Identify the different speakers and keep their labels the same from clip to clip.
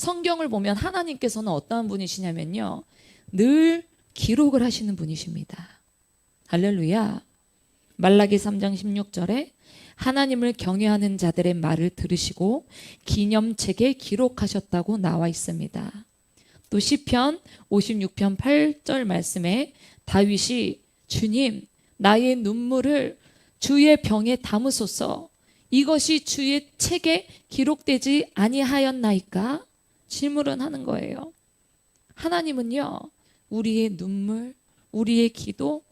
Speaker 1: 성경을 보면 하나님께서는 어떠한 분이시냐면요, 늘 기록을 하시는 분이십니다. 할렐루야. 말라기 3장 16절에 하나님을 경외하는 자들의 말을 들으시고 기념책에 기록하셨다고 나와 있습니다. 또 시편 56편 8절 말씀에 다윗이 주님, 나의 눈물을 주의 병에 담으소서, 이것이 주의 책에 기록되지 아니하였나이까? 질문을 하는 거예요. 하나님은요, 우리의 눈물, 우리의 기도,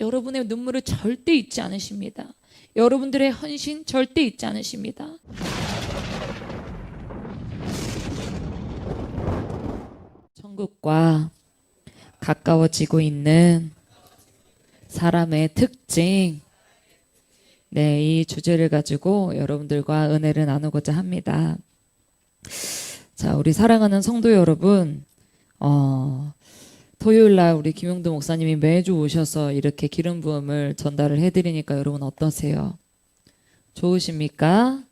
Speaker 1: 여러분의 눈물을 절대 잊지 않으십니다. 여러분들의 헌신 절대 잊지 않으십니다. 천국과 가까워지고 있는 사람의 특징, 이 주제를 가지고 여러분들과 은혜를 나누고자 합니다. 자, 우리 사랑하는 성도 여러분, 토요일날 우리 김용도 목사님이 매주 오셔서 이렇게 기름 부음을 전달을 해드리니까 여러분 어떠세요? 좋으십니까?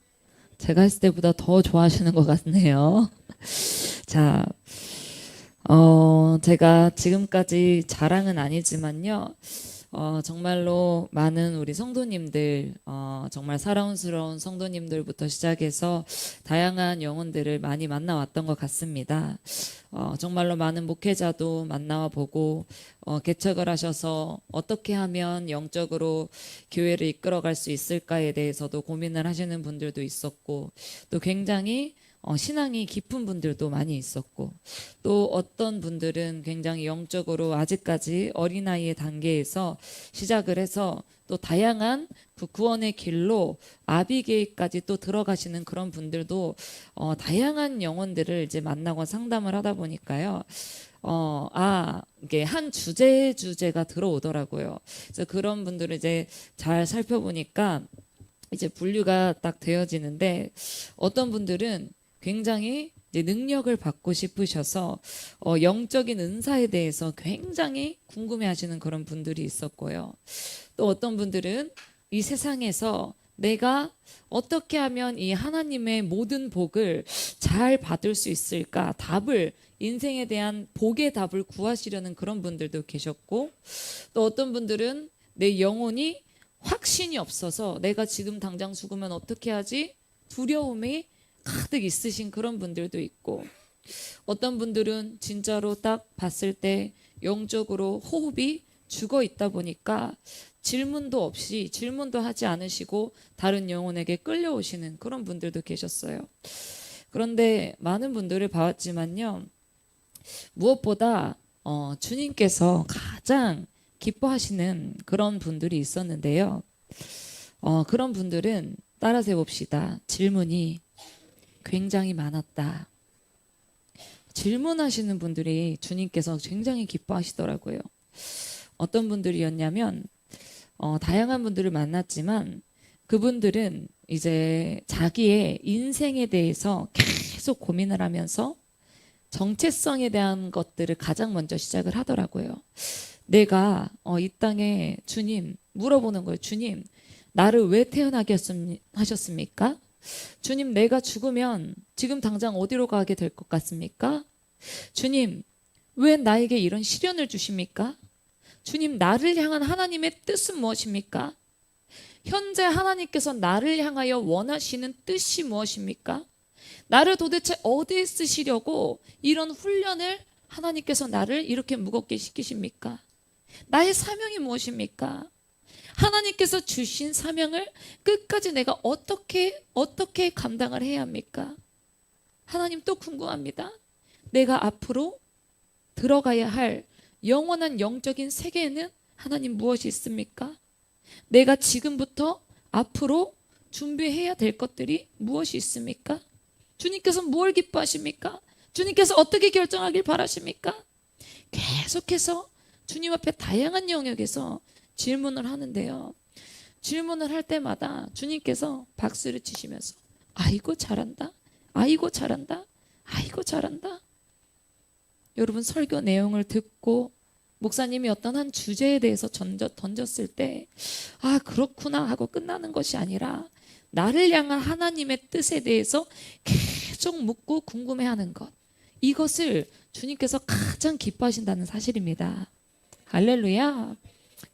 Speaker 1: 제가 했을 때보다 더 좋아하시는 것 같네요. 자, 제가 지금까지 자랑은 아니지만요, 정말로 많은 우리 성도님들, 정말 사랑스러운 성도님들부터 시작해서 다양한 영혼들을 많이 만나왔던 것 같습니다. 정말로 많은 목회자도 만나와 보고, 개척을 하셔서 어떻게 하면 영적으로 교회를 이끌어갈 수 있을까에 대해서도 고민을 하시는 분들도 있었고, 또 굉장히 신앙이 깊은 분들도 많이 있었고, 또 어떤 분들은 굉장히 영적으로 아직까지 어린아이의 단계에서 시작을 해서 또 다양한 그 구원의 길로 아비게이까지 또 들어가시는 그런 분들도 다양한 영혼들을 이제 만나고 상담을 하다 보니까요, 이게 한 주제가 들어오더라고요. 그래서 그런 분들을 이제 잘 살펴보니까 이제 분류가 딱 되어지는데, 어떤 분들은 굉장히 이제 능력을 받고 싶으셔서 영적인 은사에 대해서 굉장히 궁금해하시는 그런 분들이 있었고요. 또 어떤 분들은 이 세상에서 내가 어떻게 하면 이 하나님의 모든 복을 잘 받을 수 있을까, 인생에 대한 복의 답을 구하시려는 그런 분들도 계셨고, 또 어떤 분들은 내 영혼이 확신이 없어서 내가 지금 당장 죽으면 어떻게 하지? 두려움이 가득 있으신 그런 분들도 있고, 어떤 분들은 진짜로 딱 봤을 때 영적으로 호흡이 죽어 있다 보니까 질문도 하지 않으시고 다른 영혼에게 끌려오시는 그런 분들도 계셨어요. 그런데 많은 분들을 봐왔지만요, 무엇보다 주님께서 가장 기뻐하시는 그런 분들이 있었는데요, 그런 분들은 따라서 해봅시다. 질문이 굉장히 많았다. 질문하시는 분들이 주님께서 굉장히 기뻐하시더라고요. 어떤 분들이었냐면, 다양한 분들을 만났지만 그분들은 이제 자기의 인생에 대해서 계속 고민을 하면서 정체성에 대한 것들을 가장 먼저 시작을 하더라고요. 내가 이 땅에 주님 물어보는 거예요. 주님, 나를 왜 태어나게 하셨습니까? 주님, 내가 죽으면 지금 당장 어디로 가게 될 것 같습니까? 주님, 왜 나에게 이런 시련을 주십니까? 주님, 나를 향한 하나님의 뜻은 무엇입니까? 현재 하나님께서 나를 향하여 원하시는 뜻이 무엇입니까? 나를 도대체 어디에 쓰시려고 이런 훈련을 하나님께서 나를 이렇게 무겁게 시키십니까? 나의 사명이 무엇입니까? 하나님께서 주신 사명을 끝까지 내가 어떻게 감당을 해야 합니까? 하나님, 또 궁금합니다. 내가 앞으로 들어가야 할 영원한 영적인 세계에는 하나님 무엇이 있습니까? 내가 지금부터 앞으로 준비해야 될 것들이 무엇이 있습니까? 주님께서 뭘 기뻐하십니까? 주님께서 어떻게 결정하길 바라십니까? 계속해서 주님 앞에 다양한 영역에서 질문을 하는데요, 질문을 할 때마다 주님께서 박수를 치시면서 아이고 잘한다, 아이고 잘한다, 아이고 잘한다. 여러분, 설교 내용을 듣고 목사님이 어떤 한 주제에 대해서 던졌을 때 그렇구나 하고 끝나는 것이 아니라 나를 향한 하나님의 뜻에 대해서 계속 묻고 궁금해하는 것, 이것을 주님께서 가장 기뻐하신다는 사실입니다. 할렐루야.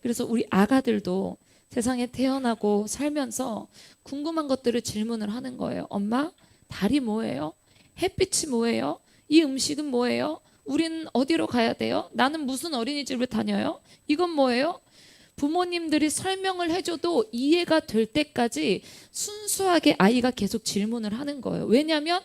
Speaker 1: 그래서 우리 아가들도 세상에 태어나고 살면서 궁금한 것들을 질문을 하는 거예요. 엄마, 달이 뭐예요? 햇빛이 뭐예요? 이 음식은 뭐예요? 우린 어디로 가야 돼요? 나는 무슨 어린이집을 다녀요? 이건 뭐예요? 부모님들이 설명을 해줘도 이해가 될 때까지 순수하게 아이가 계속 질문을 하는 거예요. 왜냐하면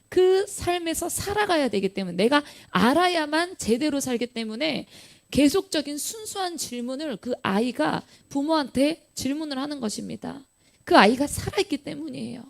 Speaker 1: 그 삶에서 살아가야 되기 때문에, 내가 알아야만 제대로 살기 때문에 계속적인 순수한 질문을 그 아이가 부모한테 질문을 하는 것입니다. 그 아이가 살아있기 때문이에요.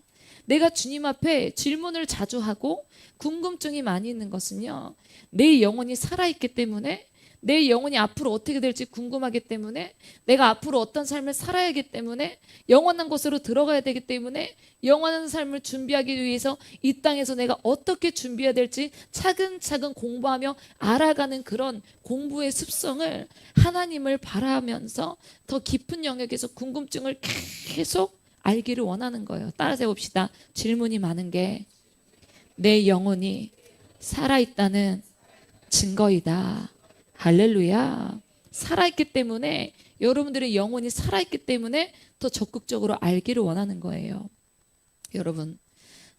Speaker 1: 내가 주님 앞에 질문을 자주 하고 궁금증이 많이 있는 것은요, 내 영혼이 살아있기 때문에, 내 영혼이 앞으로 어떻게 될지 궁금하기 때문에, 내가 앞으로 어떤 삶을 살아야 하기 때문에, 영원한 곳으로 들어가야 되기 때문에, 영원한 삶을 준비하기 위해서 이 땅에서 내가 어떻게 준비해야 될지 차근차근 공부하며 알아가는 그런 공부의 습성을, 하나님을 바라면서 더 깊은 영역에서 궁금증을 계속 알기를 원하는 거예요. 따라서 해봅시다. 질문이 많은 게 내 영혼이 살아있다는 증거이다. 할렐루야. 살아있기 때문에, 여러분들의 영혼이 살아있기 때문에 더 적극적으로 알기를 원하는 거예요. 여러분,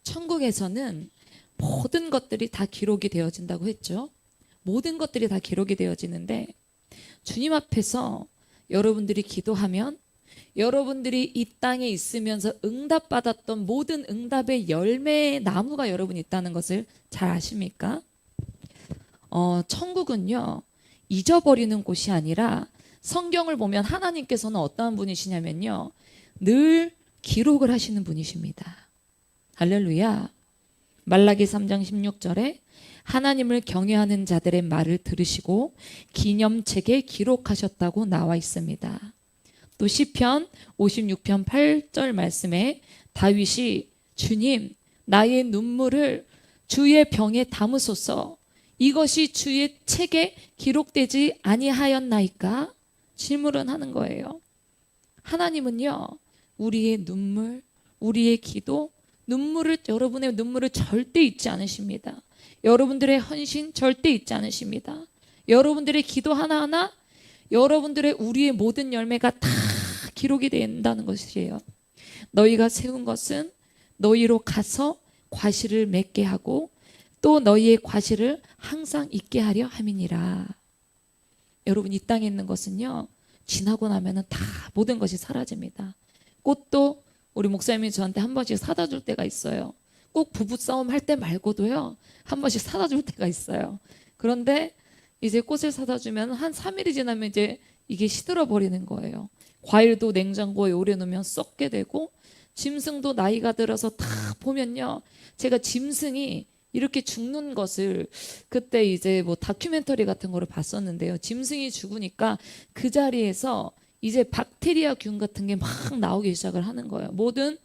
Speaker 1: 천국에서는 모든 것들이 다 기록이 되어진다고 했죠. 모든 것들이 다 기록이 되어지는데, 주님 앞에서 여러분들이 기도하면 여러분들이 이 땅에 있으면서 응답받았던 모든 응답의 열매의 나무가 여러분 있다는 것을 잘 아십니까? 천국은요, 잊어버리는 곳이 아니라, 성경을 보면 하나님께서는 어떠한 분이시냐면요, 늘 기록을 하시는 분이십니다. 할렐루야. 말라기 3장 16절에 하나님을 경외하는 자들의 말을 들으시고 기념책에 기록하셨다고 나와 있습니다. 또 시편 56편 8절 말씀에 다윗이 주님, 나의 눈물을 주의 병에 담으소서, 이것이 주의 책에 기록되지 아니하였나이까? 질문을 하는 거예요. 하나님은요, 우리의 눈물, 우리의 기도, 여러분의 눈물을 절대 잊지 않으십니다. 여러분들의 헌신 절대 잊지 않으십니다. 여러분들의 기도 하나하나, 여러분들의 우리의 모든 열매가 다 기록이 된다는 것이에요. 너희가 세운 것은 너희로 가서 과실을 맺게 하고 또 너희의 과실을 항상 있게 하려 함이니라. 여러분, 이 땅에 있는 것은요, 지나고 나면은 다 모든 것이 사라집니다. 꽃도 우리 목사님이 저한테 한 번씩 사다 줄 때가 있어요. 꼭 부부싸움 할 때 말고도요, 한 번씩 사다 줄 때가 있어요. 그런데 이제 꽃을 사다 주면 한 3일이 지나면 이제 이게 시들어 버리는 거예요. 과일도 냉장고에 오래 놓으면 썩게 되고, 짐승도 나이가 들어서 다 보면요, 제가 짐승이 이렇게 죽는 것을 그때 이제 뭐 다큐멘터리 같은 거를 봤었는데요. 짐승이 죽으니까 그 자리에서 이제 박테리아균 같은 게 막 나오기 시작을 하는 거예요. 모든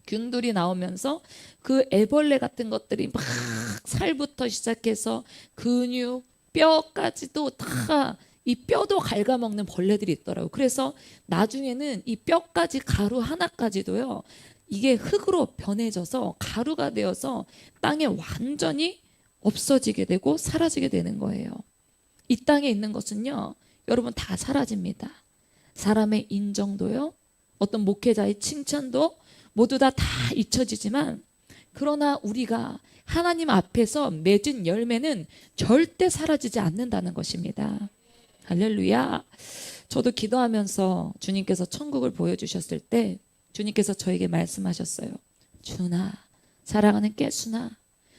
Speaker 1: 균들이 나오면서 그 애벌레 같은 것들이 막 살부터 시작해서 근육, 뼈까지도 다, 이 뼈도 갉아먹는 벌레들이 있더라고요. 그래서 나중에는 이 뼈까지, 가루 하나까지도요, 이게 흙으로 변해져서 가루가 되어서 땅에 완전히 없어지게 되고 사라지게 되는 거예요. 이 땅에 있는 것은요, 여러분 다 사라집니다. 사람의 인정도요, 어떤 목회자의 칭찬도 모두 다 잊혀지지만, 그러나 우리가 하나님 앞에서 맺은 열매는 절대 사라지지 않는다는 것입니다. 할렐루야. 저도 기도하면서 주님께서 천국을 보여주셨을 때 주님께서 저에게 말씀하셨어요. 준아, 사랑하는 깨순아,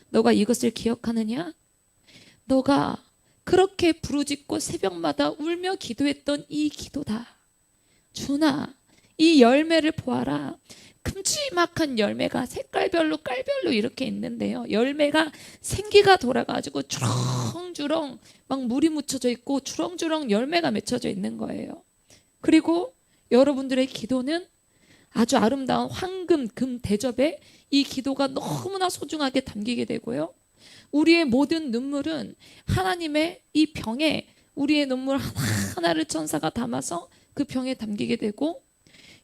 Speaker 1: 너가 이것을 기억하느냐? 너가 그렇게 부르짖고 새벽마다 울며 기도했던 이 기도다. 준아, 이 열매를 보아라. 큼지막한 열매가 색깔별로 깔별로 이렇게 있는데요, 열매가 생기가 돌아가지고 주렁주렁 막 물이 묻혀져 있고 주렁주렁 열매가 맺혀져 있는 거예요. 그리고 여러분들의 기도는 아주 아름다운 황금, 금 대접에 이 기도가 너무나 소중하게 담기게 되고요, 우리의 모든 눈물은 하나님의 이 병에, 우리의 눈물 하나하나를 천사가 담아서 그 병에 담기게 되고,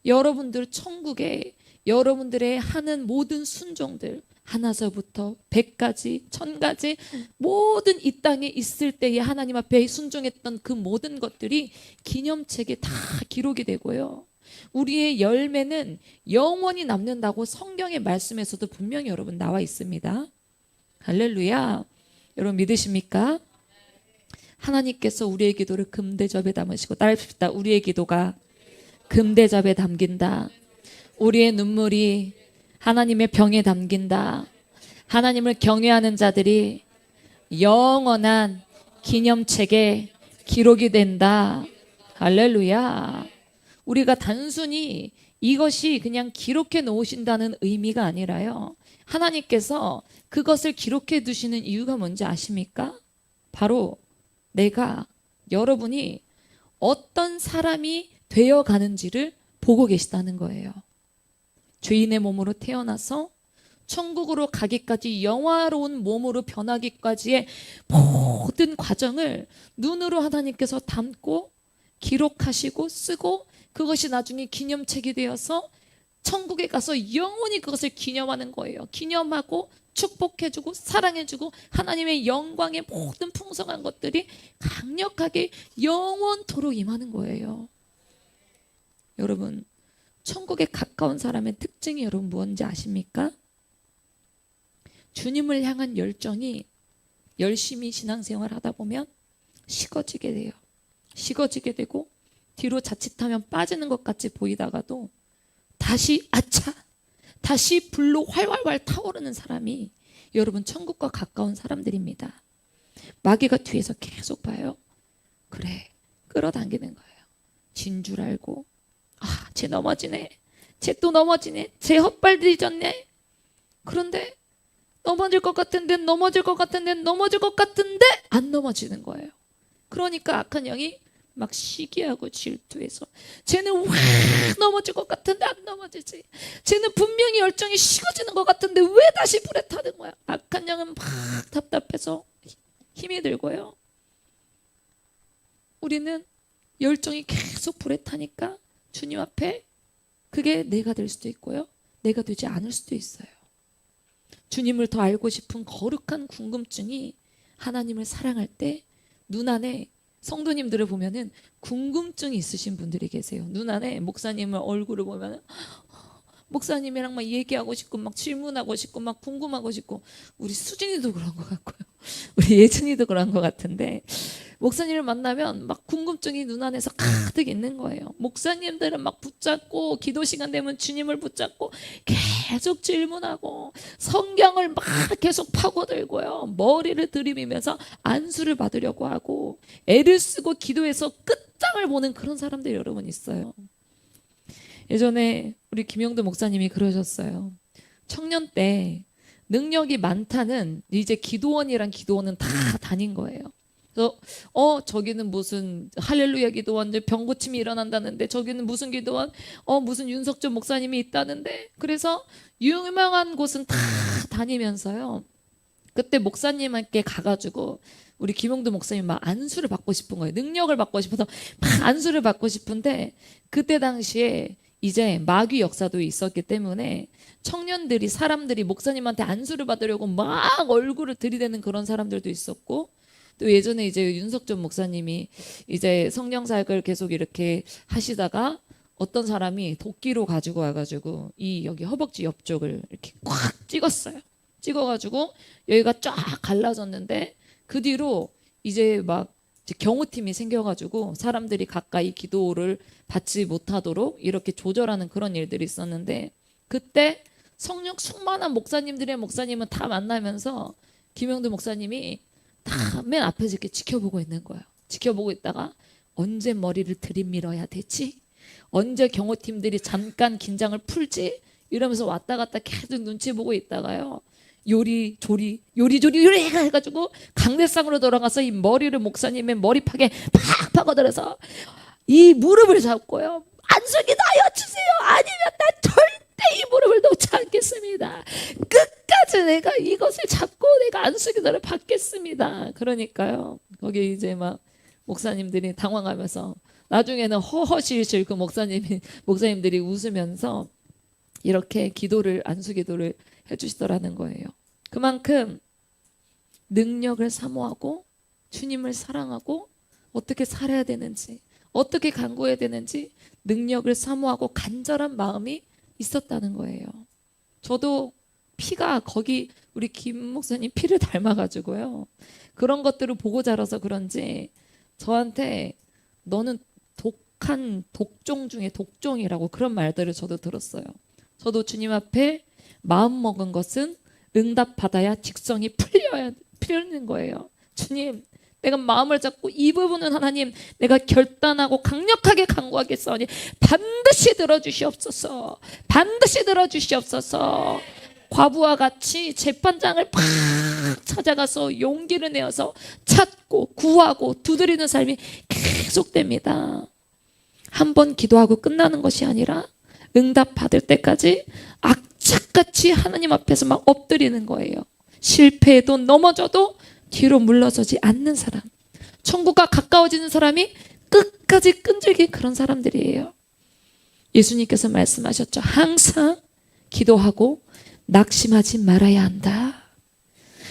Speaker 1: 여러분들 천국에 여러분들의 하는 모든 순종들, 하나서부터 100가지, 1000가지 모든 이 땅에 있을 때에 하나님 앞에 순종했던 그 모든 것들이 기념책에 다 기록이 되고요. 우리의 열매는 영원히 남는다고 성경의 말씀에서도 분명히 여러분 나와 있습니다. 할렐루야. 여러분 믿으십니까? 하나님께서 우리의 기도를 금대접에 담으시고, 따라합시다. 우리의 기도가 금대접에 담긴다. 우리의 눈물이 하나님의 병에 담긴다. 하나님을 경외하는 자들이 영원한 기념책에 기록이 된다. 할렐루야. 우리가 단순히 이것이 그냥 기록해 놓으신다는 의미가 아니라요, 하나님께서 그것을 기록해 두시는 이유가 뭔지 아십니까? 바로 내가, 여러분이 어떤 사람이 되어 가는지를 보고 계시다는 거예요. 죄인의 몸으로 태어나서 천국으로 가기까지, 영화로운 몸으로 변하기까지의 모든 과정을 눈으로 하나님께서 담고 기록하시고 쓰고, 그것이 나중에 기념책이 되어서 천국에 가서 영원히 그것을 기념하는 거예요. 기념하고 축복해주고 사랑해주고 하나님의 영광의 모든 풍성한 것들이 강력하게 영원토록 임하는 거예요. 여러분, 천국에 가까운 사람의 특징이 여러분 무엇인지 아십니까? 주님을 향한 열정이 열심히 신앙생활 하다 보면 식어지게 돼요. 식어지게 되고 뒤로 자칫하면 빠지는 것 같이 보이다가도 다시 아차, 다시 불로 활활활 타오르는 사람이 여러분 천국과 가까운 사람들입니다. 마귀가 뒤에서 계속 봐요. 그래, 끌어당기는 거예요. 진 줄 알고, 아, 쟤 넘어지네, 쟤 또 넘어지네, 쟤 헛발들이졌네. 그런데 넘어질 것 같은데, 넘어질 것 같은데, 넘어질 것 같은데 안 넘어지는 거예요. 그러니까 악한 영이 막 시기하고 질투해서, 쟤는 왜 넘어질 것 같은데 안 넘어지지, 쟤는 분명히 열정이 식어지는 것 같은데 왜 다시 불에 타는 거야. 악한 영은 막 답답해서 힘이 들고요. 우리는 열정이 계속 불에 타니까 주님 앞에 그게 내가 될 수도 있고요, 내가 되지 않을 수도 있어요. 주님을 더 알고 싶은 거룩한 궁금증이 하나님을 사랑할 때 눈 안에, 성도님들을 보면은 궁금증이 있으신 분들이 계세요. 눈 안에 목사님을 얼굴을 보면은 목사님이랑 막 얘기하고 싶고 막 질문하고 싶고 막 궁금하고 싶고, 우리 수진이도 그런 것 같고요, 우리 예준이도 그런 것 같은데, 목사님을 만나면 막 궁금증이 눈 안에서 가득 있는 거예요. 목사님들은 막 붙잡고 기도 시간 되면 주님을 붙잡고 계속 질문하고 성경을 막 계속 파고들고요, 머리를 들이밀면서 안수를 받으려고 하고 애를 쓰고 기도해서 끝장을 보는 그런 사람들이 여러분 있어요. 예전에 우리 김영도 목사님이 그러셨어요. 청년 때 능력이 많다는, 이제 기도원이란 기도원은 다 다닌 거예요. 그래서 저기는 무슨 할렐루야 기도원, 병 고침이 일어난다는데, 저기는 무슨 기도원, 무슨 윤석준 목사님이 있다는데, 그래서 유명한 곳은 다 다니면서요, 그때 목사님께 가가지고 우리 김용도 목사님 막 안수를 받고 싶은 거예요. 능력을 받고 싶어서 막 안수를 받고 싶은데, 그때 당시에 이제 마귀 역사도 있었기 때문에 청년들이, 사람들이 목사님한테 안수를 받으려고 막 얼굴을 들이대는 그런 사람들도 있었고, 또 예전에 이제 윤석준 목사님이 이제 성령 사역을 계속 이렇게 하시다가 어떤 사람이 도끼로 가지고 와가지고 이 여기 허벅지 옆쪽을 이렇게 꽉 찍었어요. 찍어가지고 여기가 쫙 갈라졌는데, 그 뒤로 이제 막 경호팀이 생겨가지고 사람들이 가까이 기도를 받지 못하도록 이렇게 조절하는 그런 일들이 있었는데, 그때 성령 충만한 목사님은 다 만나면서 김영도 목사님이 다 맨 앞에서 이렇게 지켜보고 있는 거예요. 지켜보고 있다가 언제 머리를 들이밀어야 되지? 언제 경호팀들이 잠깐 긴장을 풀지? 이러면서 왔다 갔다 계속 눈치 보고 있다가요, 요리조리 해가지고 강대상으로 돌아가서 이 머리를 목사님의 머리팍에 팍 파고들어서 이 무릎을 잡고요, 안수기 나여 주세요, 아니면 난 절대 이 무릎을 놓지 않겠습니다, 끝까지 내가 이것을 잡고 내가 안수기도를 받겠습니다. 그러니까요, 거기 이제 막 목사님들이 당황하면서, 나중에는 허허실실 그 목사님들이 웃으면서 이렇게 기도를, 안수기도를 해주시더라는 거예요. 그만큼 능력을 사모하고 주님을 사랑하고 어떻게 살아야 되는지, 어떻게 간구해야 되는지 능력을 사모하고 간절한 마음이 있었다는 거예요. 저도 피가 거기 우리 김 목사님 피를 닮아가지고요. 그런 것들을 보고 자라서 그런지 저한테 너는 독한 독종 중에 독종이라고 그런 말들을 저도 들었어요. 저도 주님 앞에 마음 먹은 것은 응답받아야 직성이 풀리는 거예요. 주님, 내가 마음을 잡고 이 부분은 하나님 내가 결단하고 강력하게 간구하겠사오니 반드시 들어주시옵소서. 반드시 들어주시옵소서. 과부와 같이 재판장을 팍 찾아가서 용기를 내어서 찾고 구하고 두드리는 삶이 계속됩니다. 한 번 기도하고 끝나는 것이 아니라 응답 받을 때까지 악착같이 하나님 앞에서 막 엎드리는 거예요. 실패해도 넘어져도 뒤로 물러서지 않는 사람, 천국과 가까워지는 사람이 끝까지 끈질긴 그런 사람들이에요. 예수님께서 말씀하셨죠. 항상 기도하고 낙심하지 말아야 한다.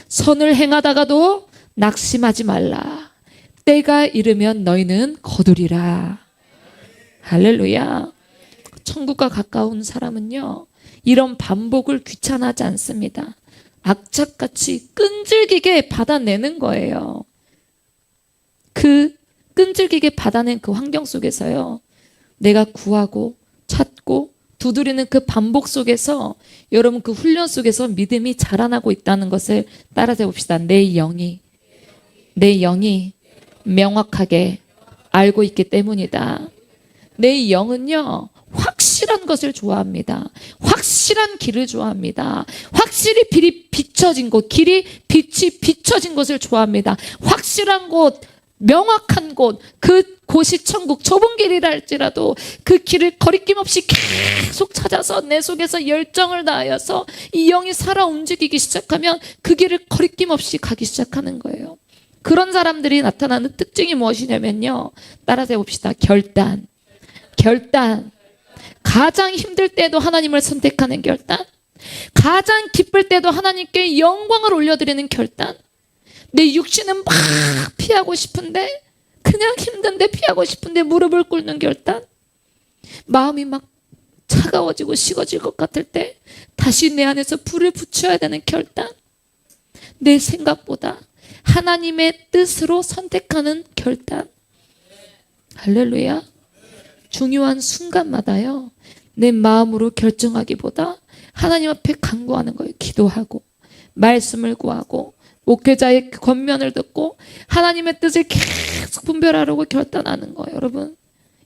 Speaker 1: 선을 행하다가도 낙심하지 말라. 때가 이르면 너희는 거두리라. 할렐루야. 천국과 가까운 사람은요, 이런 반복을 귀찮아하지 않습니다. 악착같이 끈질기게 받아내는 거예요. 그 끈질기게 받아낸 그 환경 속에서요, 내가 구하고 찾고 두드리는 그 반복 속에서 여러분 그 훈련 속에서 믿음이 자라나고 있다는 것을 따라해 봅시다. 내 영이 명확하게 알고 있기 때문이다. 내 영은요, 확실한 것을 좋아합니다. 확실한 길을 좋아합니다. 확실히 빛이 비춰진 곳, 빛이 비춰진 것을 좋아합니다. 확실한 곳, 명확한 곳, 그 곳이 천국, 좁은 길이라 할지라도 그 길을 거리낌 없이 계속 찾아서 내 속에서 열정을 다하여서 이 영이 살아 움직이기 시작하면 그 길을 거리낌 없이 가기 시작하는 거예요. 그런 사람들이 나타나는 특징이 무엇이냐면요, 따라서 해봅시다. 결단. 가장 힘들 때도 하나님을 선택하는 결단, 가장 기쁠 때도 하나님께 영광을 올려드리는 결단. 내 육신은 막 피하고 싶은데, 그냥 힘든데 피하고 싶은데 무릎을 꿇는 결단. 마음이 막 차가워지고 식어질 것 같을 때 다시 내 안에서 불을 붙여야 되는 결단. 내 생각보다 하나님의 뜻으로 선택하는 결단. 할렐루야. 중요한 순간마다요, 내 마음으로 결정하기보다 하나님 앞에 간구하는 거예요. 기도하고 말씀을 구하고 목회자의 권면을 듣고 하나님의 뜻을 계속 분별하려고 결단하는 거예요. 여러분,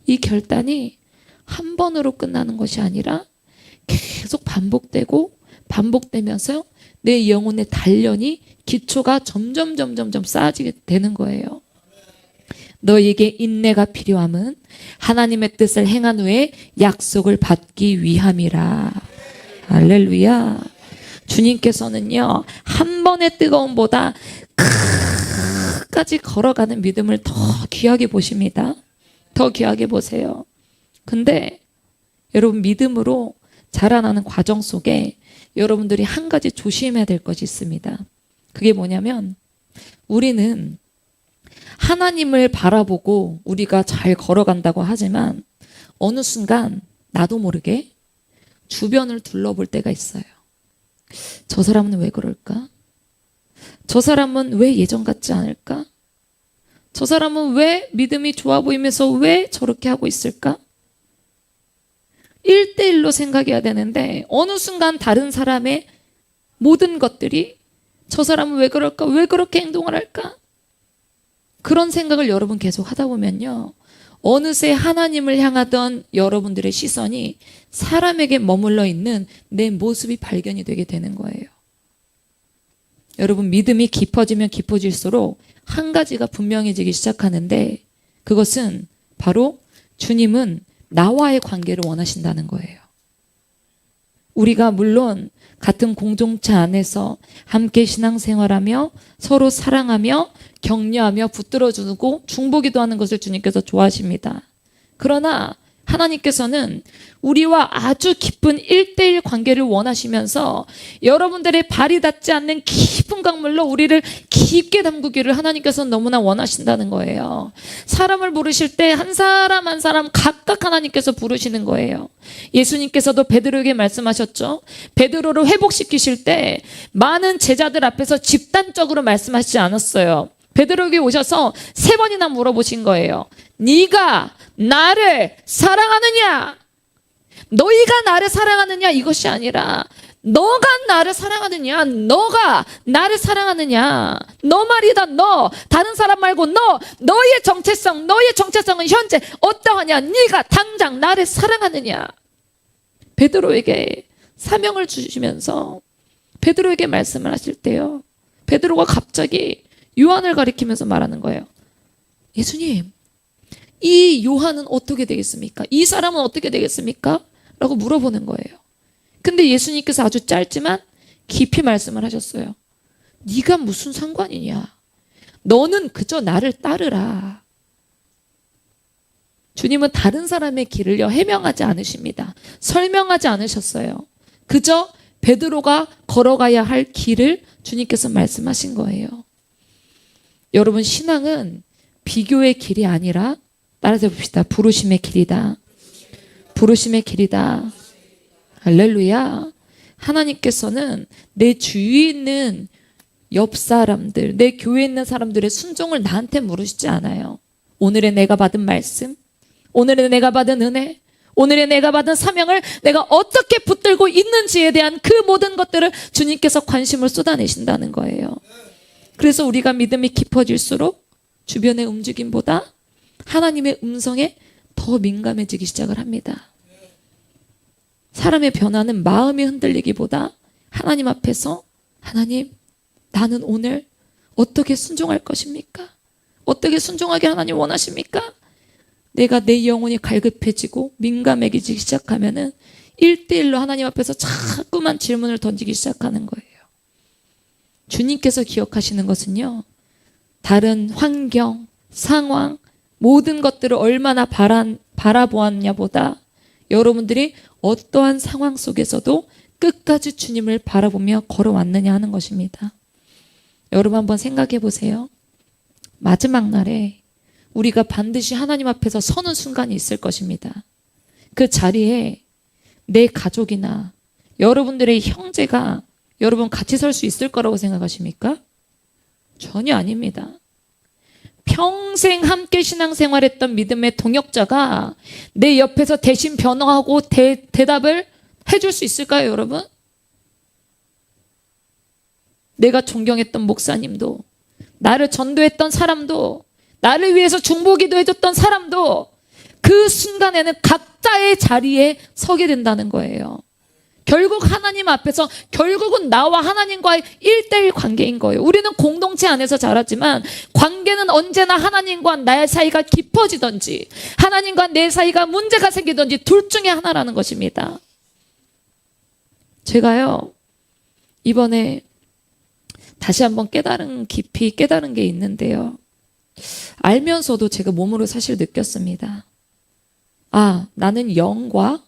Speaker 1: 이 결단이 한 번으로 끝나는 것이 아니라 계속 반복되면서 내 영혼의 단련이, 기초가 점점 쌓아지게 되는 거예요. 너에게 인내가 필요함은 하나님의 뜻을 행한 후에 약속을 받기 위함이라. 할렐루야. 주님께서는요, 한 번의 뜨거움보다 끝까지 걸어가는 믿음을 더 귀하게 보십니다. 더 귀하게 보세요. 근데 여러분, 믿음으로 자라나는 과정 속에 여러분들이 한 가지 조심해야 될 것이 있습니다. 그게 뭐냐면, 우리는 하나님을 바라보고 우리가 잘 걸어간다고 하지만 어느 순간 나도 모르게 주변을 둘러볼 때가 있어요. 저 사람은 왜 그럴까? 저 사람은 왜 예전 같지 않을까? 저 사람은 왜 믿음이 좋아 보이면서 왜 저렇게 하고 있을까? 1대1로 생각해야 되는데 어느 순간 다른 사람의 모든 것들이 저 사람은 왜 그럴까? 왜 그렇게 행동을 할까? 그런 생각을 여러분 계속 하다 보면요, 어느새 하나님을 향하던 여러분들의 시선이 사람에게 머물러 있는 내 모습이 발견이 되게 되는 거예요. 여러분, 믿음이 깊어지면 깊어질수록 한 가지가 분명해지기 시작하는데, 그것은 바로 주님은 나와의 관계를 원하신다는 거예요. 우리가 물론 같은 공동체 안에서 함께 신앙생활하며 서로 사랑하며 격려하며 붙들어주고 중보기도 하는 것을 주님께서 좋아하십니다. 그러나
Speaker 2: 하나님께서는 우리와 아주 깊은 1대1 관계를 원하시면서 여러분들의 발이 닿지 않는 깊은 강물로 우리를 깊게 담그기를 하나님께서는 너무나 원하신다는 거예요. 사람을 부르실 때 한 사람 한 사람 각각 하나님께서 부르시는 거예요. 예수님께서도 베드로에게 말씀하셨죠. 베드로를 회복시키실 때 많은 제자들 앞에서 집단적으로 말씀하시지 않았어요. 베드로에게 오셔서 3번이나 물어보신 거예요. 네가 나를 사랑하느냐? 너희가 나를 사랑하느냐? 이것이 아니라 너가 나를 사랑하느냐? 너가 나를 사랑하느냐? 너 말이다. 너 다른 사람 말고 너의 정체성은 현재 어떠하냐? 네가 당장 나를 사랑하느냐? 베드로에게 사명을 주시면서 베드로에게 말씀을 하실 때요, 베드로가 갑자기 요한을 가리키면서 말하는 거예요. 예수님, 이 요한은 어떻게 되겠습니까? 이 사람은 어떻게 되겠습니까? 라고 물어보는 거예요. 근데 예수님께서 아주 짧지만 깊이 말씀을 하셨어요. 네가 무슨 상관이냐? 너는 그저 나를 따르라. 주님은 다른 사람의 길을요 해명하지 않으십니다. 설명하지 않으셨어요. 그저 베드로가 걸어가야 할 길을 주님께서 말씀하신 거예요. 여러분, 신앙은 비교의 길이 아니라 따라서 봅시다. 부르심의 길이다. 부르심의 길이다. 할렐루야. 하나님께서는 내 주위에 있는 옆 사람들, 내 교회에 있는 사람들의 순종을 나한테 물으시지 않아요. 오늘의 내가 받은 말씀, 오늘의 내가 받은 은혜, 오늘의 내가 받은 사명을 내가 어떻게 붙들고 있는지에 대한 그 모든 것들을 주님께서 관심을 쏟아내신다는 거예요. 그래서 우리가 믿음이 깊어질수록 주변의 움직임보다 하나님의 음성에 더 민감해지기 시작을 합니다. 사람의 변화는 마음이 흔들리기보다 하나님 앞에서 하나님, 나는 오늘 어떻게 순종할 것입니까? 어떻게 순종하게 하나님 원하십니까? 내가 내 영혼이 갈급해지고 민감해지기 시작하면은 1대1로 하나님 앞에서 자꾸만 질문을 던지기 시작하는 거예요. 주님께서 기억하시는 것은요, 다른 환경, 상황, 모든 것들을 얼마나 바라보았냐보다 여러분들이 어떠한 상황 속에서도 끝까지 주님을 바라보며 걸어왔느냐 하는 것입니다. 여러분 한번 생각해 보세요. 마지막 날에 우리가 반드시 하나님 앞에서 서는 순간이 있을 것입니다. 그 자리에 내 가족이나 여러분들의 형제가 여러분 같이 설 수 있을 거라고 생각하십니까? 전혀 아닙니다. 평생 함께 신앙생활했던 믿음의 동역자가 내 옆에서 대신 변호하고 대답을 해줄 수 있을까요, 여러분? 내가 존경했던 목사님도, 나를 전도했던 사람도, 나를 위해서 중보기도 해줬던 사람도 그 순간에는 각자의 자리에 서게 된다는 거예요. 결국 하나님 앞에서 결국은 나와 하나님과의 1대1 관계인 거예요. 우리는 공동체 안에서 자라지만 관계는 언제나 하나님과 나의 사이가 깊어지든지 하나님과 내 사이가 문제가 생기든지 둘 중에 하나라는 것입니다. 제가요, 이번에 다시 한번 깊이 깨달은 게 있는데요, 알면서도 제가 몸으로 사실 느꼈습니다. 아, 나는 영과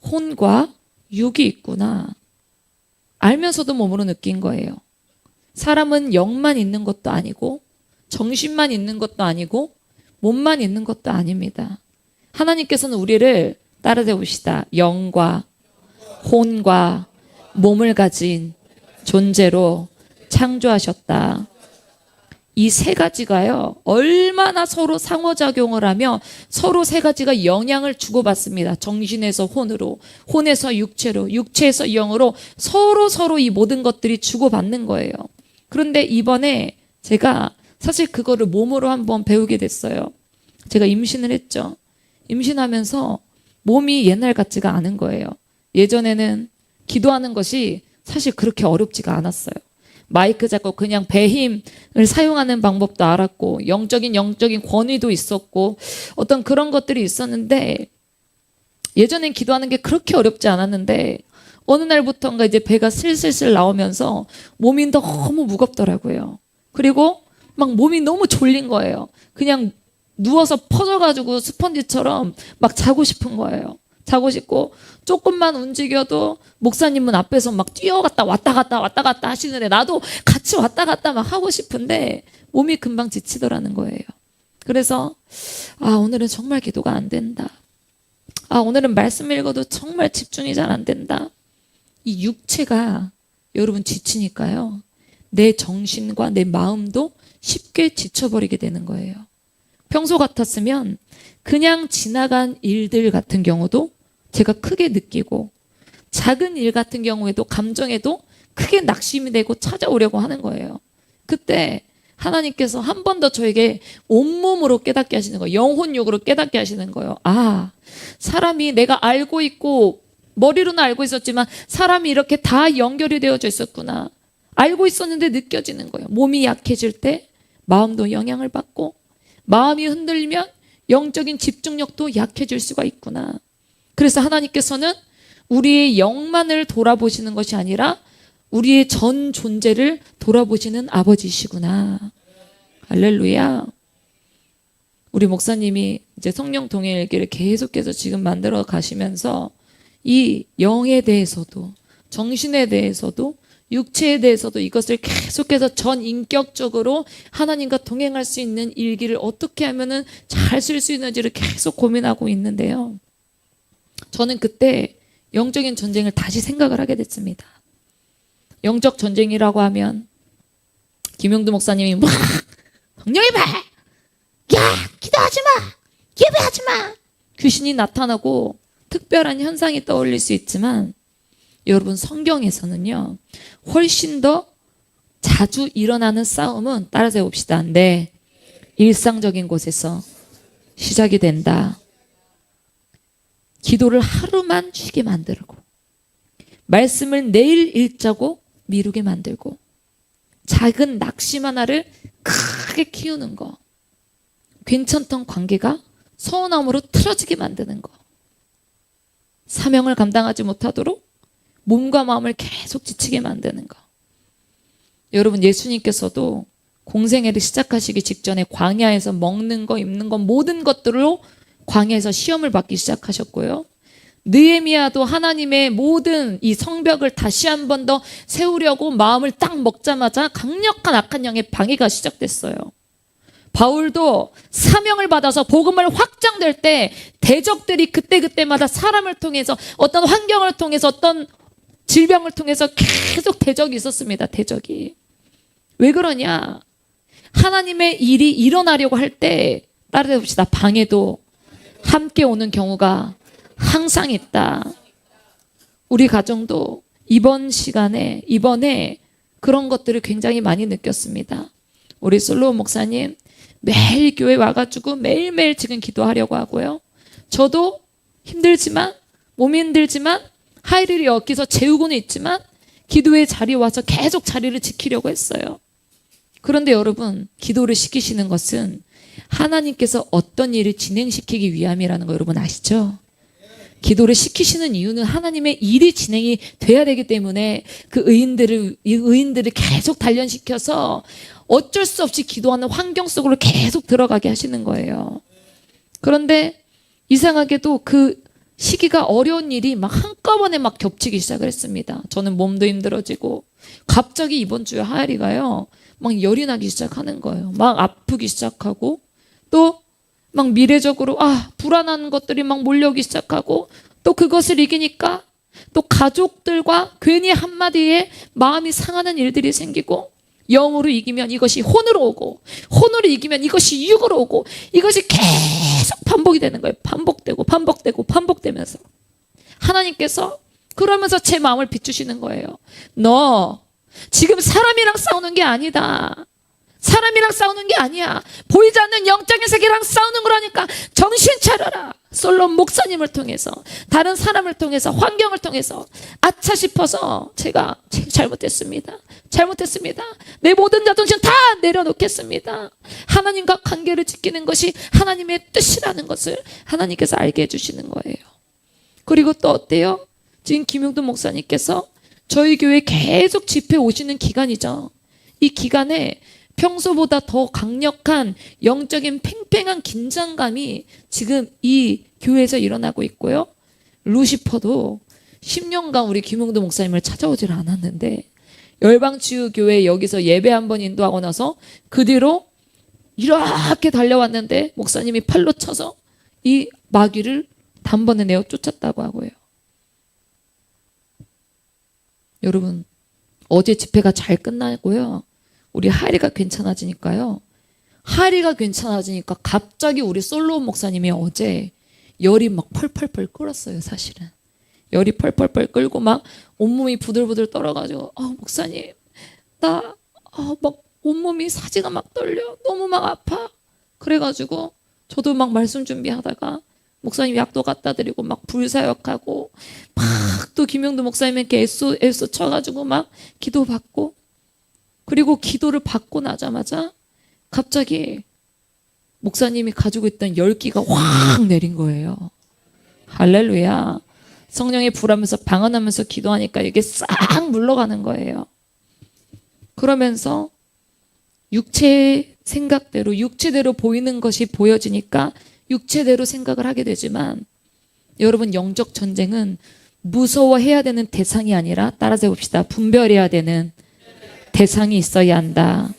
Speaker 2: 혼과 육이 있구나. 알면서도 몸으로 느낀 거예요. 사람은 영만 있는 것도 아니고 정신만 있는 것도 아니고 몸만 있는 것도 아닙니다. 하나님께서는 우리를 따라해 봅시다. 영과 혼과 몸을 가진 존재로 창조하셨다. 이 세 가지가요, 얼마나 서로 상호작용을 하며 서로 세 가지가 영향을 주고받습니다. 정신에서 혼으로, 혼에서 육체로, 육체에서 영으로 서로 이 모든 것들이 주고받는 거예요. 그런데 이번에 제가 사실 그거를 몸으로 한번 배우게 됐어요. 제가 임신을 했죠. 임신하면서 몸이 옛날 같지가 않은 거예요. 예전에는 기도하는 것이 사실 그렇게 어렵지가 않았어요. 마이크 잡고 그냥 배 힘을 사용하는 방법도 알았고 영적인 권위도 있었고 어떤 그런 것들이 있었는데 예전엔 기도하는 게 그렇게 어렵지 않았는데 어느 날부터인가 이제 배가 슬슬슬 나오면서 몸이 너무 무겁더라고요. 그리고 막 몸이 너무 졸린 거예요. 그냥 누워서 퍼져가지고 스펀지처럼 막 자고 싶은 거예요. 자고 싶고 조금만 움직여도 목사님은 앞에서 막 뛰어갔다 왔다 갔다 왔다 갔다 하시는데 나도 같이 왔다 갔다 막 하고 싶은데 몸이 금방 지치더라는 거예요. 그래서 오늘은 정말 기도가 안 된다. 오늘은 말씀 읽어도 정말 집중이 잘 안 된다. 이 육체가 여러분 지치니까요. 내 정신과 내 마음도 쉽게 지쳐버리게 되는 거예요. 평소 같았으면 그냥 지나간 일들 같은 경우도 제가 크게 느끼고 작은 일 같은 경우에도 감정에도 크게 낙심이 되고 찾아오려고 하는 거예요. 그때 하나님께서 한 번 더 저에게 온몸으로 깨닫게 하시는 거예요. 영혼육으로 깨닫게 하시는 거예요. 사람이 내가 알고 있고 머리로는 알고 있었지만 사람이 이렇게 다 연결이 되어져 있었구나. 알고 있었는데 느껴지는 거예요. 몸이 약해질 때 마음도 영향을 받고 마음이 흔들리면 영적인 집중력도 약해질 수가 있구나. 그래서 하나님께서는 우리의 영만을 돌아보시는 것이 아니라 우리의 전 존재를 돌아보시는 아버지시구나. 할렐루야. 우리 목사님이 이제 성령 동행일기를 계속해서 지금 만들어 가시면서 이 영에 대해서도 정신에 대해서도 육체에 대해서도 이것을 계속해서 전 인격적으로 하나님과 동행할 수 있는 일기를 어떻게 하면은 잘 쓸 수 있는지를 계속 고민하고 있는데요. 저는 그때 영적인 전쟁을 다시 생각을 하게 됐습니다. 영적 전쟁이라고 하면 김용두 목사님이 막 성령이봐! 야! 기도하지 마! 예배하지 마! 귀신이 나타나고 특별한 현상이 떠올릴 수 있지만 여러분 성경에서는요. 훨씬 더 자주 일어나는 싸움은 따라서 해봅시다. 네. 일상적인 곳에서 시작이 된다. 기도를 하루만 쉬게 만들고 말씀을 내일 읽자고 미루게 만들고 작은 낙심 하나를 크게 키우는 거. 괜찮던 관계가 서운함으로 틀어지게 만드는 거. 사명을 감당하지 못하도록 몸과 마음을 계속 지치게 만드는 거. 여러분 예수님께서도 공생애를 시작하시기 직전에 광야에서 먹는 거 입는 거 모든 것들로 광야에서 시험을 받기 시작하셨고요. 느헤미야도 하나님의 모든 이 성벽을 다시 한 번 더 세우려고 마음을 딱 먹자마자 강력한 악한 영의 방해가 시작됐어요. 바울도 사명을 받아서 복음을 확장될 때 대적들이 그때그때마다 사람을 통해서 어떤 환경을 통해서 어떤 질병을 통해서 계속 대적이 있었습니다. 대적이. 왜 그러냐? 하나님의 일이 일어나려고 할 때 따라해 봅시다. 방해도 함께 오는 경우가 항상 있다. 우리 가정도 이번에 그런 것들을 굉장히 많이 느꼈습니다. 우리 솔로몬 목사님 매일 교회 와가지고 매일매일 지금 기도하려고 하고요. 저도 힘들지만 몸이 힘들지만 할 일이 엮여서 재우고는 있지만 기도의 자리에 와서 계속 자리를 지키려고 했어요. 그런데 여러분 기도를 시키시는 것은 하나님께서 어떤 일을 진행시키기 위함이라는 거 여러분 아시죠? 기도를 시키시는 이유는 하나님의 일이 진행이 돼야 되기 때문에 그 의인들을 계속 단련시켜서 어쩔 수 없이 기도하는 환경 속으로 계속 들어가게 하시는 거예요. 그런데 이상하게도 그 시기가 어려운 일이 막 한꺼번에 막 겹치기 시작을 했습니다. 저는 몸도 힘들어지고 갑자기 이번 주에 하엘이가요. 막 열이 나기 시작하는 거예요. 막 아프기 시작하고 또 막 미래적으로 불안한 것들이 막 몰려오기 시작하고 또 그것을 이기니까 또 가족들과 괜히 한마디에 마음이 상하는 일들이 생기고 영으로 이기면 이것이 혼으로 오고 혼으로 이기면 이것이 육으로 오고 이것이 계속 반복이 되는 거예요. 반복되면서 하나님께서 그러면서 제 마음을 비추시는 거예요. 너 지금 사람이랑 싸우는 게 아니다. 사람이랑 싸우는 게 아니야. 보이지 않는 영적인 세계랑 싸우는 거라니까 정신 차려라. 솔로몬 목사님을 통해서 다른 사람을 통해서 환경을 통해서 아차 싶어서 제가 잘못했습니다. 내 모든 자존심 다 내려놓겠습니다. 하나님과 관계를 지키는 것이 하나님의 뜻이라는 것을 하나님께서 알게 해주시는 거예요. 그리고 또 어때요? 지금 김용두 목사님께서 저희 교회 계속 집회 오시는 기간이죠. 이 기간에 평소보다 더 강력한 영적인 굉장한 긴장감이 지금 이 교회에서 일어나고 있고요. 루시퍼도 10년간 우리 김용도 목사님을 찾아오질 않았는데 열방치유교회 여기서 예배 한번 인도하고 나서 그 뒤로 이렇게 달려왔는데 목사님이 팔로 쳐서 이 마귀를 단번에 내어 쫓았다고 하고요. 여러분, 어제 집회가 잘 끝나고요. 우리 하리가 괜찮아지니까요. 하리가 괜찮아지니까 갑자기 우리 솔로몬 목사님이 어제 열이 막 펄펄펄 끓었어요, 사실은. 열이 펄펄펄 끓고 막 온몸이 부들부들 떨어가지고 목사님 나 막 온몸이 사지가 막 떨려. 너무 막 아파. 그래가지고 저도 막 말씀 준비하다가 목사님 약도 갖다 드리고 막 불사역하고 막 또 김영도 목사님에게 애써 쳐가지고 막 기도받고 그리고 기도를 받고 나자마자 갑자기 목사님이 가지고 있던 열기가 확 내린 거예요. 할렐루야. 성령이 불하면서 방언하면서 기도하니까 이게 싹 물러가는 거예요. 그러면서 육체의 생각대로 육체대로 보이는 것이 보여지니까 육체대로 생각을 하게 되지만 여러분 영적 전쟁은 무서워해야 되는 대상이 아니라 따라서 해봅시다. 분별해야 되는 대상이 있어야 한다.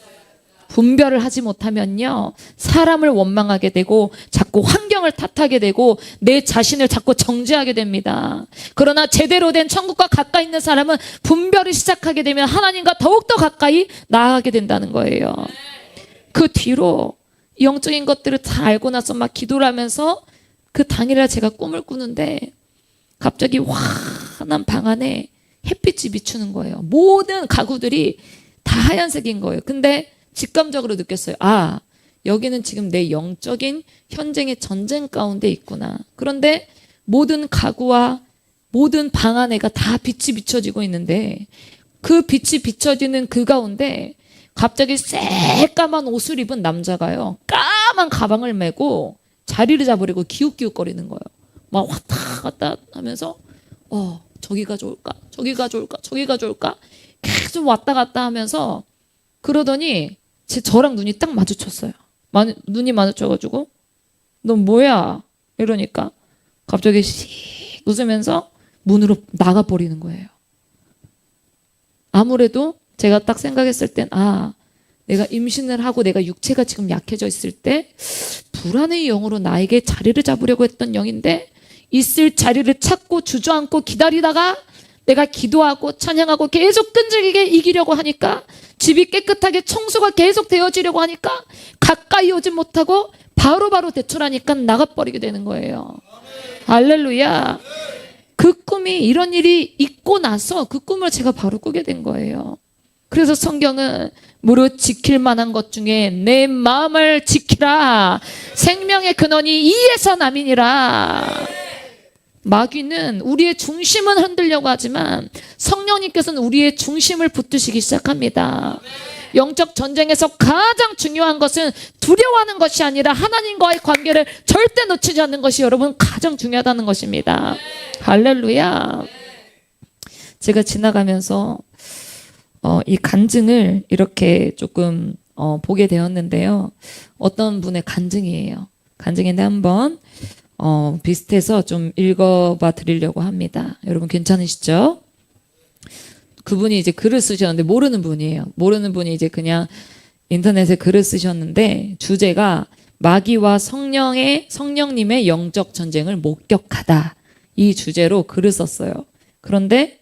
Speaker 2: 분별을 하지 못하면요 사람을 원망하게 되고 자꾸 환경을 탓하게 되고 내 자신을 자꾸 정죄하게 됩니다. 그러나 제대로 된 천국과 가까이 있는 사람은 분별을 시작하게 되면 하나님과 더욱더 가까이 나아가게 된다는 거예요. 그 뒤로 영적인 것들을 다 알고 나서 막 기도를 하면서 그 당일날 제가 꿈을 꾸는데 갑자기 환한 방 안에 햇빛이 비추는 거예요. 모든 가구들이 다 하얀색인 거예요. 근데 직감적으로 느꼈어요. 여기는 지금 내 영적인 현장의 전쟁 가운데 있구나. 그런데 모든 가구와 모든 방 안에가 다 빛이 비춰지고 있는데 그 빛이 비춰지는 그 가운데 갑자기 새까만 옷을 입은 남자가요. 까만 가방을 메고 자리를 잡으려고 기웃기웃거리는 거예요. 막 왔다 갔다 하면서 저기가 좋을까? 저기가 좋을까? 저기가 좋을까? 계속 왔다 갔다 하면서 그러더니 저랑 눈이 딱 마주쳤어요. 눈이 마주쳐가지고 너 뭐야? 이러니까 갑자기 씩 웃으면서 문으로 나가버리는 거예요. 아무래도 제가 딱 생각했을 땐 내가 임신을 하고 내가 육체가 지금 약해져 있을 때 불안의 영으로 나에게 자리를 잡으려고 했던 영인데 있을 자리를 찾고 주저앉고 기다리다가 내가 기도하고 찬양하고 계속 끈질기게 이기려고 하니까 집이 깨끗하게 청소가 계속 되어지려고 하니까 가까이 오지 못하고 바로바로 대처하니까 나가버리게 되는 거예요. 할렐루야. 그 꿈이 이런 일이 있고 나서 그 꿈을 제가 바로 꾸게 된 거예요. 그래서 성경은 무릇 지킬 만한 것 중에 내 마음을 지키라. 생명의 근원이 이에서 남이니라. 마귀는 우리의 중심은 흔들려고 하지만 성령님께서는 우리의 중심을 붙드시기 시작합니다. 영적 전쟁에서 가장 중요한 것은 두려워하는 것이 아니라 하나님과의 관계를 절대 놓치지 않는 것이 여러분 가장 중요하다는 것입니다. 할렐루야. 제가 지나가면서 이 간증을 이렇게 조금 보게 되었는데요. 어떤 분의 간증이에요. 간증인데 한번 비슷해서 좀 읽어봐 드리려고 합니다. 여러분 괜찮으시죠? 그분이 이제 글을 쓰셨는데 모르는 분이에요. 모르는 분이 이제 그냥 인터넷에 글을 쓰셨는데 주제가 마귀와 성령님의 영적 전쟁을 목격하다. 이 주제로 글을 썼어요. 그런데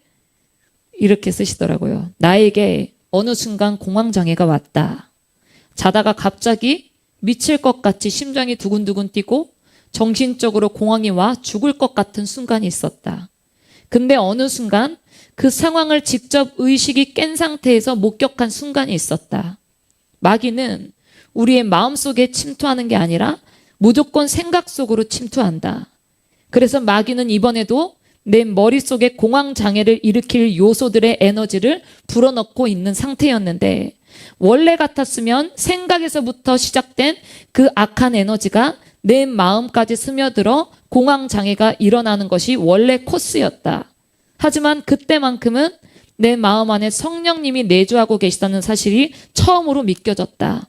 Speaker 2: 이렇게 쓰시더라고요. 나에게 어느 순간 공황장애가 왔다. 자다가 갑자기 미칠 것 같이 심장이 두근두근 뛰고 정신적으로 공황이 와 죽을 것 같은 순간이 있었다. 근데 어느 순간 그 상황을 직접 의식이 깬 상태에서 목격한 순간이 있었다. 마귀는 우리의 마음속에 침투하는 게 아니라 무조건 생각 속으로 침투한다. 그래서 마귀는 이번에도 내 머릿속에 공황장애를 일으킬 요소들의 에너지를 불어넣고 있는 상태였는데 원래 같았으면 생각에서부터 시작된 그 악한 에너지가 내 마음까지 스며들어 공황장애가 일어나는 것이 원래 코스였다. 하지만 그때만큼은 내 마음 안에 성령님이 내주하고 계시다는 사실이 처음으로 믿겨졌다.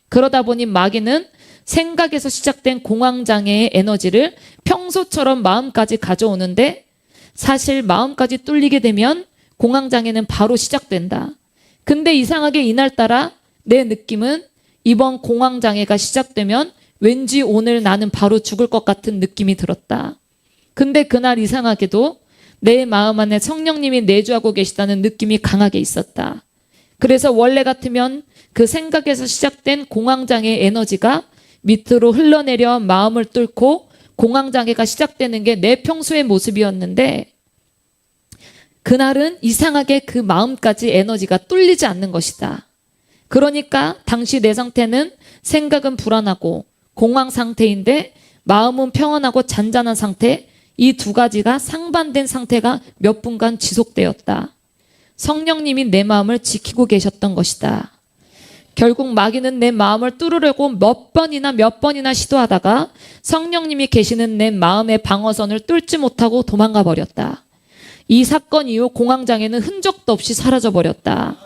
Speaker 2: 그러다 보니 마귀는 생각에서 시작된 공황장애의 에너지를 평소처럼 마음까지 가져오는데 사실 마음까지 뚫리게 되면 공황장애는 바로 시작된다. 근데 이상하게 이날따라 내 느낌은 이번 공황장애가 시작되면 왠지 오늘 나는 바로 죽을 것 같은 느낌이 들었다. 근데 그날 이상하게도 내 마음 안에 성령님이 내주하고 계시다는 느낌이 강하게 있었다. 그래서 원래 같으면 그 생각에서 시작된 공황장애의 에너지가 밑으로 흘러내려 마음을 뚫고 공황장애가 시작되는 게 내 평소의 모습이었는데 그날은 이상하게 그 마음까지 에너지가 뚫리지 않는 것이다. 그러니까 당시 내 상태는 생각은 불안하고 공황 상태인데 마음은 평안하고 잔잔한 상태, 이 두 가지가 상반된 상태가 몇 분간 지속되었다. 성령님이 내 마음을 지키고 계셨던 것이다. 결국 마귀는 내 마음을 뚫으려고 몇 번이나 시도하다가 성령님이 계시는 내 마음의 방어선을 뚫지 못하고 도망가 버렸다. 이 사건 이후 공황장애는 흔적도 없이 사라져 버렸다.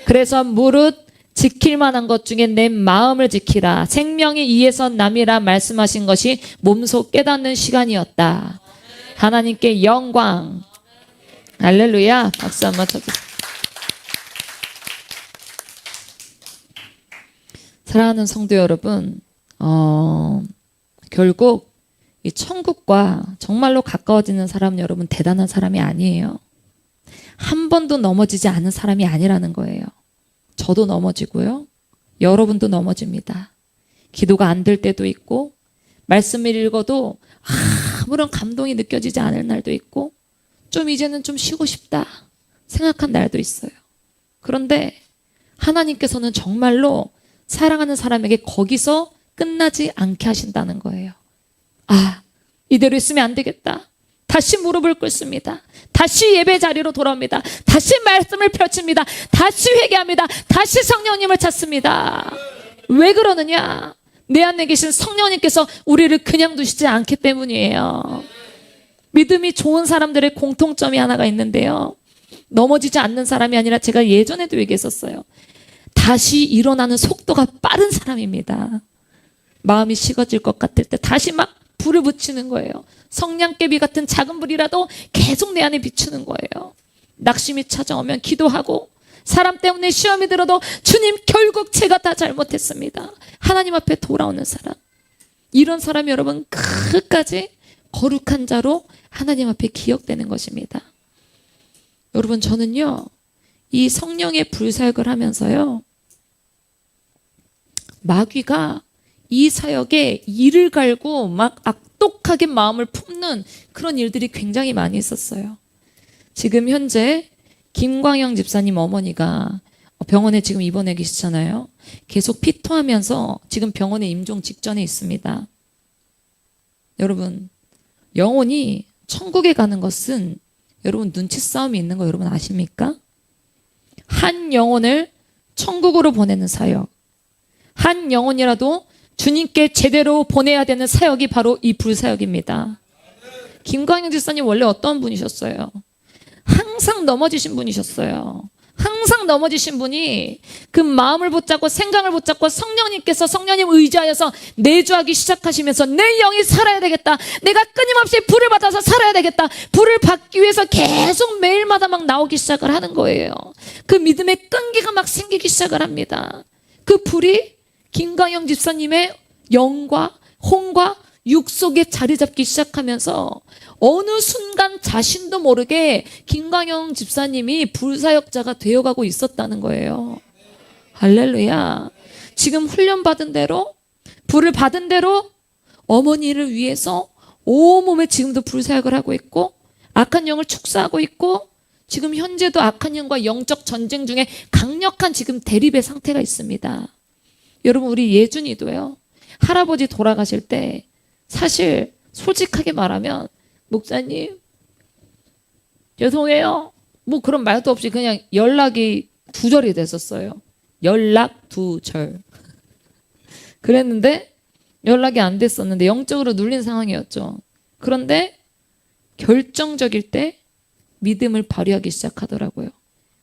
Speaker 2: 그래서 무릇 지킬 만한 것 중에 내 마음을 지키라. 생명이 이에서 남이라 말씀하신 것이 몸소 깨닫는 시간이었다. 하나님께 영광. 할렐루야. 박수 한번 쳐주세요. 사랑하는 성도 여러분, 결국 이 천국과 정말로 가까워지는 사람 여러분 대단한 사람이 아니에요. 한 번도 넘어지지 않은 사람이 아니라는 거예요. 저도 넘어지고요. 여러분도 넘어집니다. 기도가 안 될 때도 있고 말씀을 읽어도 아무런 감동이 느껴지지 않을 날도 있고 좀 이제는 좀 쉬고 싶다 생각한 날도 있어요. 그런데 하나님께서는 정말로 사랑하는 사람에게 거기서 끝나지 않게 하신다는 거예요. 이대로 있으면 안 되겠다. 다시 무릎을 꿇습니다. 다시 예배 자리로 돌아옵니다. 다시 말씀을 펼칩니다. 다시 회개합니다. 다시 성령님을 찾습니다. 왜 그러느냐? 내 안에 계신 성령님께서 우리를 그냥 두시지 않기 때문이에요. 믿음이 좋은 사람들의 공통점이 하나가 있는데요. 넘어지지 않는 사람이 아니라 제가 예전에도 얘기했었어요. 다시 일어나는 속도가 빠른 사람입니다. 마음이 식어질 것 같을 때 다시 막 불을 붙이는 거예요. 성냥개비 같은 작은 불이라도 계속 내 안에 비추는 거예요. 낙심이 찾아오면 기도하고 사람 때문에 시험이 들어도 주님 결국 제가 다 잘못했습니다. 하나님 앞에 돌아오는 사람. 이런 사람이 여러분 끝까지 거룩한 자로 하나님 앞에 기억되는 것입니다. 여러분 저는요. 이 성령의 불사역을 하면서요. 마귀가 이 사역에 이를 갈고 막 악독하게 마음을 품는 그런 일들이 굉장히 많이 있었어요. 지금 현재 김광영 집사님 어머니가 병원에 지금 입원해 계시잖아요. 계속 피토하면서 지금 병원에 임종 직전에 있습니다. 여러분 영혼이 천국에 가는 것은 여러분 눈치 싸움이 있는 거 여러분 아십니까? 한 영혼을 천국으로 보내는 사역. 한 영혼이라도 주님께 제대로 보내야 되는 사역이 바로 이 불사역입니다. 김광영 집사님 원래 어떤 분이셨어요? 항상 넘어지신 분이셨어요. 항상 넘어지신 분이 그 마음을 붙잡고 생각을 붙잡고 성령님 의지하여서 내주하기 시작하시면서 내 영이 살아야 되겠다. 내가 끊임없이 불을 받아서 살아야 되겠다. 불을 받기 위해서 계속 매일마다 막 나오기 시작을 하는 거예요. 그 믿음의 끈기가 막 생기기 시작을 합니다. 그 불이 김광영 집사님의 영과 혼과 육 속에 자리 잡기 시작하면서 어느 순간 자신도 모르게 김광영 집사님이 불사역자가 되어가고 있었다는 거예요. 할렐루야. 지금 훈련받은 대로 불을 받은 대로 어머니를 위해서 온몸에 지금도 불사역을 하고 있고 악한 영을 축사하고 있고 지금 현재도 악한 영과 영적 전쟁 중에 강력한 지금 대립의 상태가 있습니다. 여러분 우리 예준이도요. 할아버지 돌아가실 때 사실 솔직하게 말하면 목사님 죄송해요. 뭐 그런 말도 없이 그냥 연락이 두절이 됐었어요. 연락 두절. 그랬는데 연락이 안 됐었는데 영적으로 눌린 상황이었죠. 그런데 결정적일 때 믿음을 발휘하기 시작하더라고요.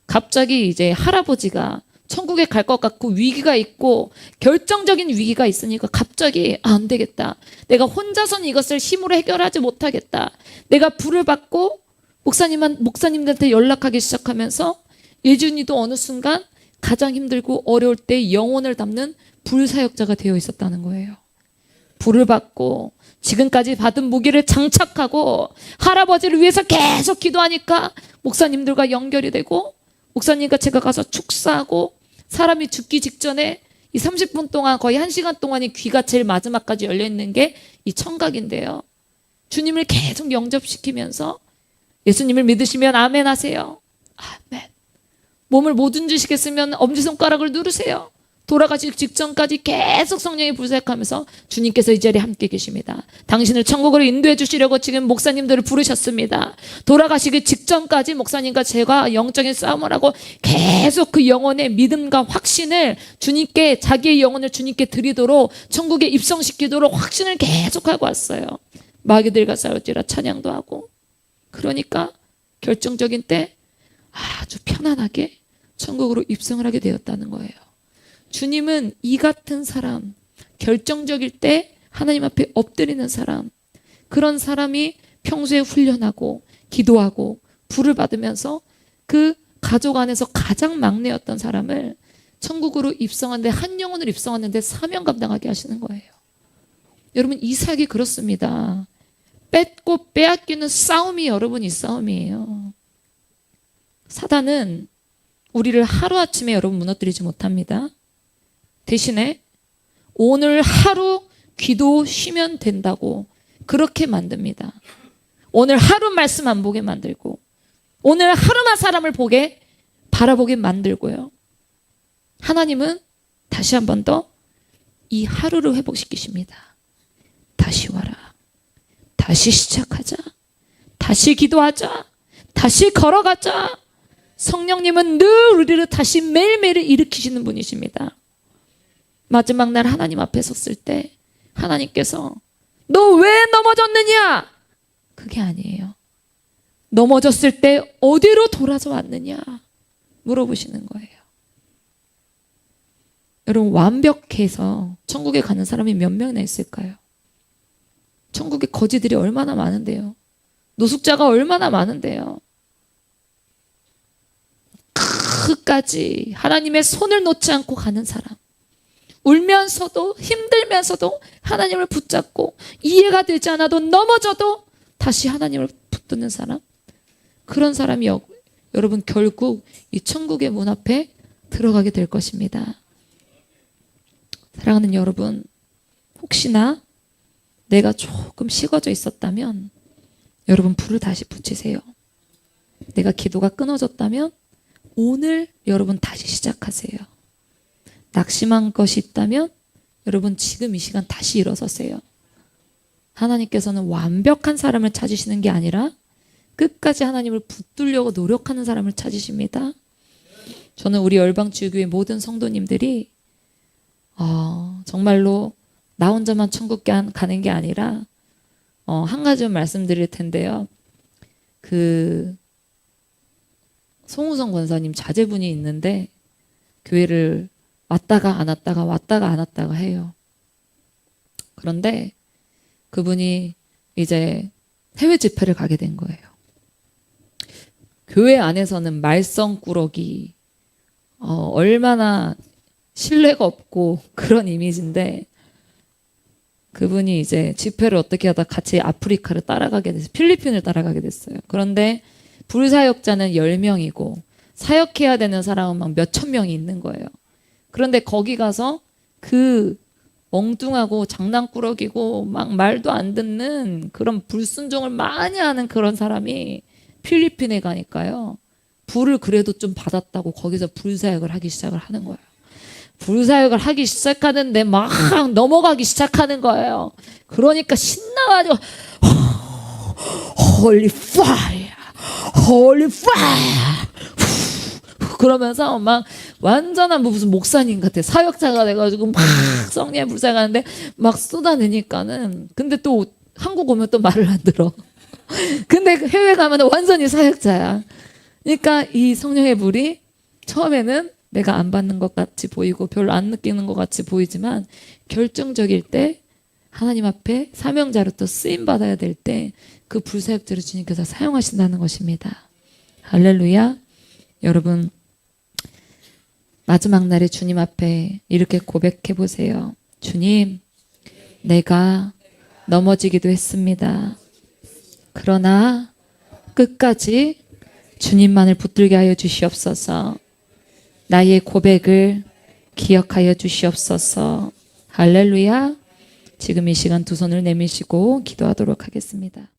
Speaker 2: 갑자기 이제 할아버지가 천국에 갈 것 같고 위기가 있고 결정적인 위기가 있으니까 갑자기 안 되겠다. 내가 혼자서는 이것을 힘으로 해결하지 못하겠다. 내가 불을 받고 목사님들한테 연락하기 시작하면서 예준이도 어느 순간 가장 힘들고 어려울 때 영혼을 담는 불사역자가 되어 있었다는 거예요. 불을 받고 지금까지 받은 무기를 장착하고 할아버지를 위해서 계속 기도하니까 목사님들과 연결이 되고 목사님과 제가 가서 축사하고 사람이 죽기 직전에 이 30분 동안 거의 1시간 동안이 귀가 제일 마지막까지 열려있는 게 이 청각인데요. 주님을 계속 영접시키면서 예수님을 믿으시면 아멘 하세요. 아멘. 몸을 못 움직이시겠으면 엄지손가락을 누르세요. 돌아가시기 직전까지 계속 성령이 불사역하면서 주님께서 이 자리에 함께 계십니다. 당신을 천국으로 인도해 주시려고 지금 목사님들을 부르셨습니다. 돌아가시기 직전까지 목사님과 제가 영적인 싸움을 하고 계속 그 영혼의 믿음과 확신을 주님께 자기의 영혼을 주님께 드리도록 천국에 입성시키도록 확신을 계속하고 왔어요. 마귀들과 싸울지라 찬양도 하고 그러니까 결정적인 때 아주 편안하게 천국으로 입성을 하게 되었다는 거예요. 주님은 이 같은 사람, 결정적일 때 하나님 앞에 엎드리는 사람, 그런 사람이 평소에 훈련하고 기도하고 불을 받으면서 그 가족 안에서 가장 막내였던 사람을 천국으로 입성하는데 한 영혼을 입성하는데 사명 감당하게 하시는 거예요. 여러분 이삭이 그렇습니다. 뺏고 빼앗기는 싸움이 여러분 이 싸움이에요. 사단은 우리를 하루아침에 여러분 무너뜨리지 못합니다. 대신에 오늘 하루 기도 쉬면 된다고 그렇게 만듭니다. 오늘 하루 말씀 안 보게 만들고 오늘 하루만 사람을 바라보게 만들고요. 하나님은 다시 한 번 더 이 하루를 회복시키십니다. 다시 와라. 다시 시작하자. 다시 기도하자. 다시 걸어가자. 성령님은 늘 우리를 다시 매일매일 일으키시는 분이십니다. 마지막 날 하나님 앞에 섰을 때 하나님께서 너 왜 넘어졌느냐? 그게 아니에요. 넘어졌을 때 어디로 돌아서 왔느냐? 물어보시는 거예요. 여러분 완벽해서 천국에 가는 사람이 몇 명이나 있을까요? 천국에 거지들이 얼마나 많은데요. 노숙자가 얼마나 많은데요. 끝까지 하나님의 손을 놓지 않고 가는 사람. 울면서도 힘들면서도 하나님을 붙잡고 이해가 되지 않아도 넘어져도 다시 하나님을 붙드는 사람. 그런 사람이 여러분 결국 이 천국의 문 앞에 들어가게 될 것입니다. 사랑하는 여러분, 혹시나 내가 조금 식어져 있었다면 여러분 불을 다시 붙이세요. 내가 기도가 끊어졌다면 오늘 여러분 다시 시작하세요. 낙심한 것이 있다면 여러분 지금 이 시간 다시 일어서세요. 하나님께서는 완벽한 사람을 찾으시는 게 아니라 끝까지 하나님을 붙들려고 노력하는 사람을 찾으십니다. 저는 우리 열방주교회 모든 성도님들이 정말로 나 혼자만 천국 가는 게 아니라 한 가지만 말씀드릴 텐데요. 그 송우성 권사님 자제분이 있는데 교회를 왔다가 안 왔다가 왔다가 안 왔다가 해요. 그런데 그분이 이제 해외 집회를 가게 된 거예요. 교회 안에서는 말썽꾸러기 얼마나 신뢰가 없고 그런 이미지인데 그분이 이제 집회를 어떻게 하다 같이 아프리카를 따라가게 됐어요. 필리핀을 따라가게 됐어요. 그런데 불사역자는 10명이고 사역해야 되는 사람은 막 몇천 명이 있는 거예요. 그런데 거기 가서 그 엉뚱하고 장난꾸러기고 막 말도 안 듣는 그런 불순종을 많이 하는 그런 사람이 필리핀에 가니까요. 불을 그래도 좀 받았다고 거기서 불사역을 하기 시작을 하는 거예요. 불사역을 하기 시작하는데 막 넘어가기 시작하는 거예요. 그러니까 신나가지고 Holy fire, Holy fire 그러면서 막 완전한 무슨 목사님 같아. 사역자가 돼가지고 막 성령의 불사하는데 막 쏟아내니까는 근데 또 한국 오면 또 말을 안 들어. 근데 해외 가면 완전히 사역자야. 그러니까 이 성령의 불이 처음에는 내가 안 받는 것 같이 보이고 별로 안 느끼는 것 같이 보이지만 결정적일 때 하나님 앞에 사명자로 또 쓰임 받아야 될 때 그 불사역들을 주님께서 사용하신다는 것입니다. 할렐루야. 여러분 마지막 날에 주님 앞에 이렇게 고백해 보세요. 주님, 내가 넘어지기도 했습니다. 그러나 끝까지 주님만을 붙들게 하여 주시옵소서. 나의 고백을 기억하여 주시옵소서. 할렐루야. 지금 이 시간 두 손을 내미시고 기도하도록 하겠습니다.